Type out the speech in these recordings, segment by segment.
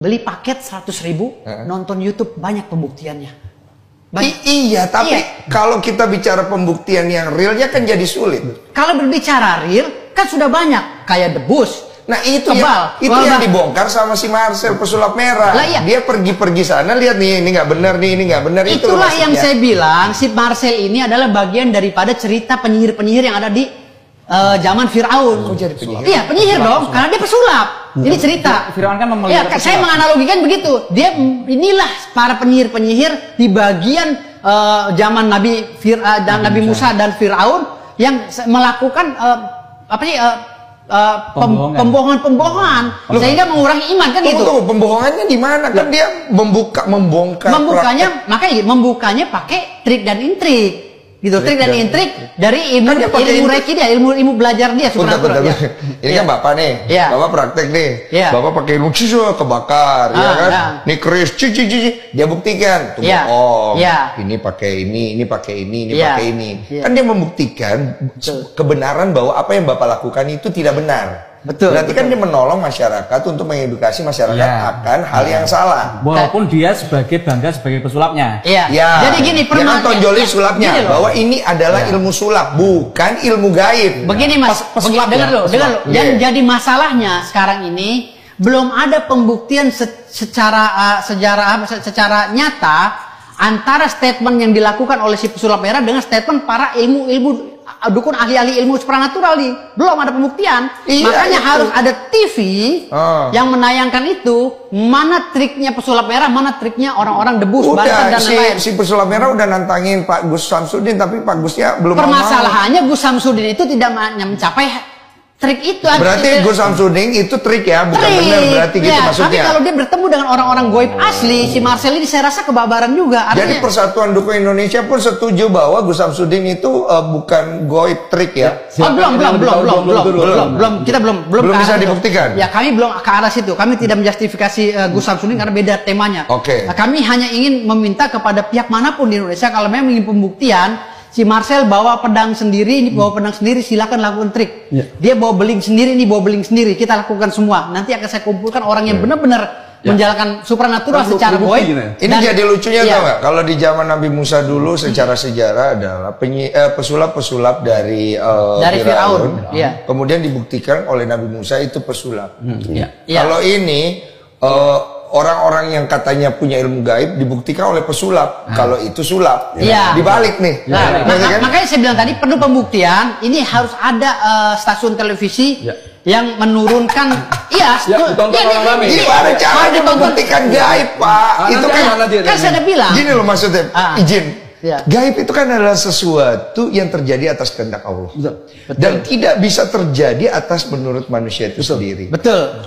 beli paket 100.000, nonton YouTube, banyak pembuktiannya. Iya, tapi kalau kita bicara pembuktian yang realnya kan jadi sulit. Kalau berbicara real, kan sudah banyak kayak debus. Nah itu yang dibongkar sama si Marcel pesulap merah. Lah, iya. Dia pergi-pergi sana, lihat nih, ini nggak benar nih, ini nggak benar. Itulah yang saya bilang, si Marcel ini adalah bagian daripada cerita penyihir-penyihir yang ada di zaman Fir'aun. Oh, jadi penyihir? Iya, penyihir dong, karena dia pesulap. Ini cerita. Fir'aun kan memelihara pesulap. Saya menganalogikan begitu. Dia inilah para penyihir-penyihir di bagian zaman Nabi dan Nabi Musa dan Fir'aun yang melakukan pembohongan sehingga mengurangi iman kan gitu. Tunggu, pembohongannya di mana? Kan dia membongkar. Membukanya pakai trik dan intrik. Gitu, trik dan intrik dari ilmu reki dia, ilmu belajar dia supranatural. Ini kan Bapak nih, Bapak praktek nih. Bapak pakai ilmu kebakar, ya kan? Nih keris, dia buktikan, tuh bohong. Ini pakai ini pakai ini pakai ini. Kan dia membuktikan kebenaran bahwa apa yang Bapak lakukan itu tidak benar. Betul. Berarti kan dia menolong masyarakat untuk mengedukasi masyarakat akan hal yang salah. Walaupun dia bangga sebagai pesulapnya. Jadi gini, dia kan tonjolin sulapnya bahwa ini adalah ilmu sulap, bukan ilmu gaib. Begini Mas, dengar lo. Yang jadi masalahnya sekarang ini belum ada pembuktian secara nyata antara statement yang dilakukan oleh si pesulap merah dengan statement para ilmu dukun ahli-ahli ilmu supranatural nih. Belum ada pembuktian. Makanya harus ada TV yang menayangkan itu, mana triknya pesulap merah, mana triknya orang-orang debus, Banten dan lain-lain. Si pesulap merah udah nantangin Pak Gus Samsudin, tapi Pak Gusnya belum mau. Permasalahannya Gus Samsudin itu tidak mencapai trik itu. Berarti Gus Samsudin itu trik ya, bukan benar berarti gitu maksudnya. Tapi kalau dia bertemu dengan orang-orang goib asli, si Marcel ini saya rasa kebabaran juga. Jadi Persatuan Dukun Indonesia pun setuju bahwa Gus Samsudin itu bukan goib trik ya? Belum. Kita belum bisa dibuktikan. Ya, kami belum ke arah situ. Kami tidak menjustifikasi Gus Samsudin karena beda temanya. Oke. Nah, kami hanya ingin meminta kepada pihak manapun di Indonesia kalau memang ingin pembuktian. Si Marcel bawa pedang sendiri, ini bawa pedang sendiri, silakan lakukan trik. Dia bawa beling sendiri, ini bawa beling sendiri, kita lakukan semua. Nanti akan saya kumpulkan orang yang benar-benar menjalankan supranatural secara goib. Ini jadi lucunya tau nggak? Kalau di zaman Nabi Musa dulu secara sejarah adalah pesulap-pesulap dari Fir'aun. Kemudian dibuktikan oleh Nabi Musa itu pesulap. Kalau ini orang-orang yang katanya punya ilmu gaib dibuktikan oleh pesulap. Kalau itu sulap. Dibalik nih. Makanya saya bilang tadi perlu pembuktian. Ini harus ada stasiun televisi yang menurunkan. Gimana caranya membuktikan gaib, Pak? Itu kan saya udah bilang. Gini loh maksudnya, izin. Gaib itu kan adalah sesuatu yang terjadi atas kehendak Allah. Dan tidak bisa terjadi atas menurut manusia itu sendiri.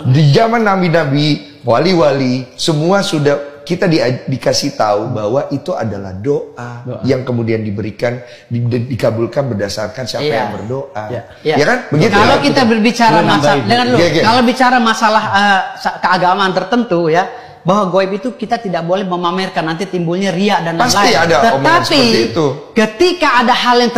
Di zaman nabi-nabi, wali-wali, semua sudah kita dikasih tahu bahwa itu adalah doa yang kemudian diberikan, dikabulkan berdasarkan siapa yang berdoa. Ya kan? Begitu. Kalau kita berbicara kalau bicara masalah keagamaan tertentu ya, bahwa goib itu kita tidak boleh memamerkan, nanti timbulnya ria dan lain-lain. Pasti ada omongan seperti itu. Ketika ada hal yang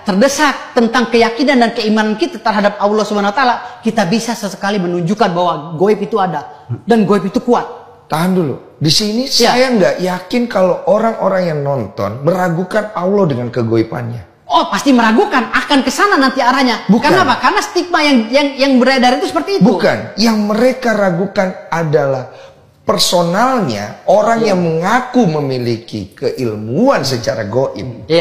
terdesak tentang keyakinan dan keimanan kita terhadap Allah Subhanahu wa taala, kita bisa sesekali menunjukkan bahwa goib itu ada dan goib itu kuat. Tahan dulu. Di sini saya nggak yakin kalau orang-orang yang nonton meragukan Allah dengan kegoibannya. Oh, pasti meragukan, akan ke sana nanti arahnya. Kenapa? Karena stigma yang beredar itu seperti itu. Bukan, yang mereka ragukan adalah personalnya orang yang mengaku memiliki keilmuan secara goib.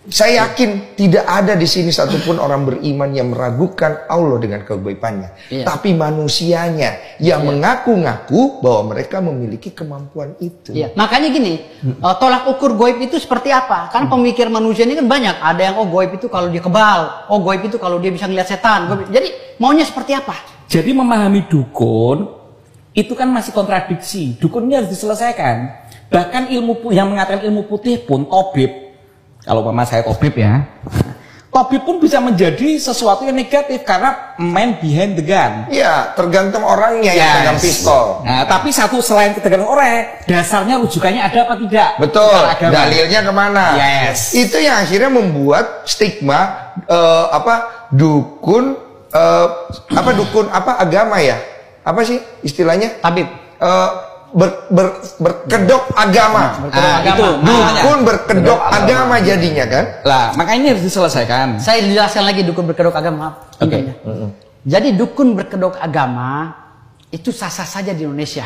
Saya yakin tidak ada di sini satupun orang beriman yang meragukan Allah dengan kegoibannya. Tapi manusianya yang mengaku-ngaku bahwa mereka memiliki kemampuan itu. Makanya gini, tolak ukur goib itu seperti apa? Karena pemikir manusia ini kan banyak. Ada yang goib itu kalau dia kebal, goib itu kalau dia bisa ngeliat setan. Jadi maunya seperti apa? Jadi memahami dukun itu kan masih kontradiksi. Dukunnya harus diselesaikan. Bahkan ilmu yang mengatakan ilmu putih pun tabib. Kalau mama saya tabib ya, tabib pun bisa menjadi sesuatu yang negatif karena man behind the gun. Iya, tergantung orangnya yang pegang pistol. Nah, tapi selain tergantung orang, dasarnya rujukannya ada apa tidak? Betul. Dalilnya kemana? Itu yang akhirnya membuat stigma dukun agama ya. apa sih istilahnya? Tabib. Berkedok agama. Itu dukun berkedok agama jadinya kan? Lah, maka ini harus diselesaikan. Saya jelaskan lagi dukun berkedok agama. Okay. Jadi dukun berkedok agama itu sah-sah saja di Indonesia.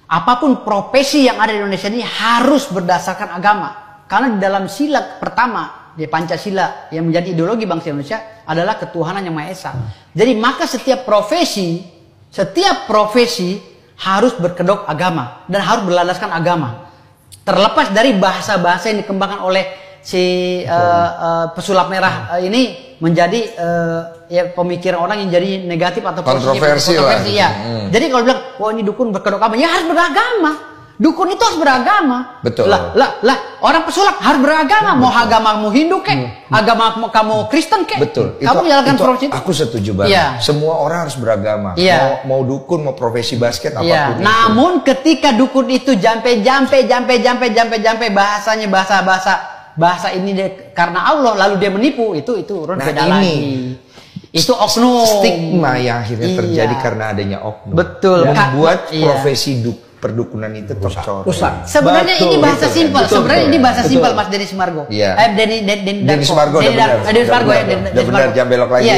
Apapun profesi yang ada di Indonesia ini harus berdasarkan agama. Karena di dalam sila pertama di Pancasila yang menjadi ideologi bangsa Indonesia adalah ketuhanan yang Maha Esa. Jadi maka setiap profesi harus berkedok agama dan harus berlandaskan agama. Terlepas dari bahasa-bahasa yang dikembangkan oleh si pesulap merah ini menjadi ya pemikiran orang yang jadi negatif atau kontroversi ya. Jadi kalau bilang, wah ini dukun berkedok agama, ya harus beragama. Dukun itu harus beragama. Betul. Lah, orang pesulap harus beragama. Mau agamamu Hindu kek, agama kamu Kristen kek. Betul. Kamu jalankan profesi. Aku setuju banget. Ya. Semua orang harus beragama. Ya. Mau dukun, mau profesi basket, apapun ya. itu. Namun ketika dukun itu jampe bahasanya bahasa ini karena Allah lalu dia menipu, itu beda lagi. Itu oknum. Stigma yang akhirnya terjadi karena adanya oknum. Betul. Membuat profesi perdukunan itu rusak. Sebenarnya ini bahasa simpel. Sebenarnya ini bahasa simpel, Mas Denny Sumargo. Denny Sumargo udah benar, jangan belok lagi.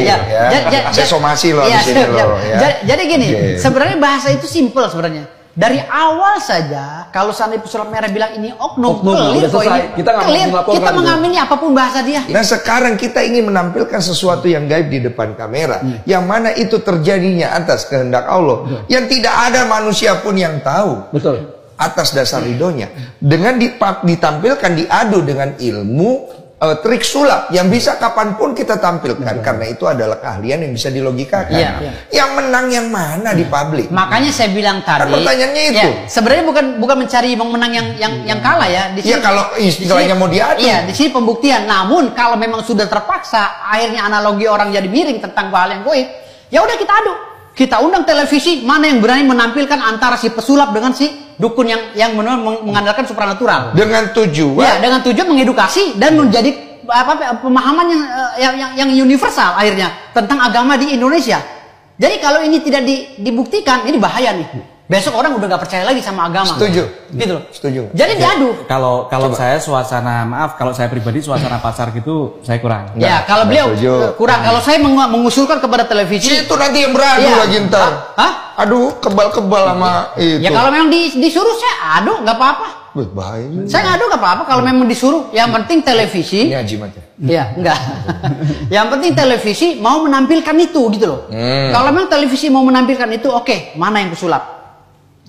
Saya somasi loh di sini loh. Jadi gini, sebenarnya bahasa itu simpel sebenarnya. Dari awal saja, kalau seandainya pesulap merah bilang ini oknum, kita mengamini apapun bahasa dia. Nah sekarang kita ingin menampilkan sesuatu yang gaib di depan kamera, yang mana itu terjadinya atas kehendak Allah, yang tidak ada manusia pun yang tahu. Betul. Atas dasar ridhonya, dengan ditampilkan diadu dengan ilmu trik sulap yang bisa kapanpun kita tampilkan, karena itu adalah keahlian yang bisa dilogikakan. Yang menang yang mana di publik? Makanya saya bilang tadi. Pertanyaannya itu. Sebenarnya bukan mencari menang yang kalah ya. Di sini, kalau istilahnya mau diadu. Iya, di sini pembuktian. Namun kalau memang sudah terpaksa, akhirnya analogi orang jadi miring tentang hal yang goib, ya udah kita adu. Kita undang televisi, mana yang berani menampilkan antara si pesulap dengan si dukun yang mengandalkan supranatural. Dengan tujuan? Ya, dengan tujuan mengedukasi dan menjadi pemahaman yang universal akhirnya tentang agama di Indonesia. Jadi kalau ini tidak dibuktikan, ini bahaya nih. Besok orang udah nggak percaya lagi sama agama. Setuju. Gitu loh. Setuju. Jadi diadu. Kalau saya kalau saya pribadi suasana pasar gitu saya kurang. Ya, kalau beliau kurang. Kalau saya mengusulkan kepada televisi. Itu nanti yang beradu lagi ntar. Aduh, kebal-kebal sama itu. Ya kalau memang disuruh saya adu, nggak apa-apa. Bahaya. Saya ngadu nggak apa-apa kalau memang disuruh. Yang penting televisi. Ini ajimat ya? Iya, enggak. Yang penting televisi mau menampilkan itu gitu loh. Kalau memang televisi mau menampilkan itu, oke, mana yang pesulap?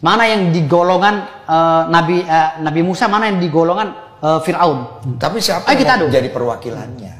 Mana yang di golongan Nabi Musa, mana yang di golongan Fir'aun? Tapi siapa yang jadi perwakilannya?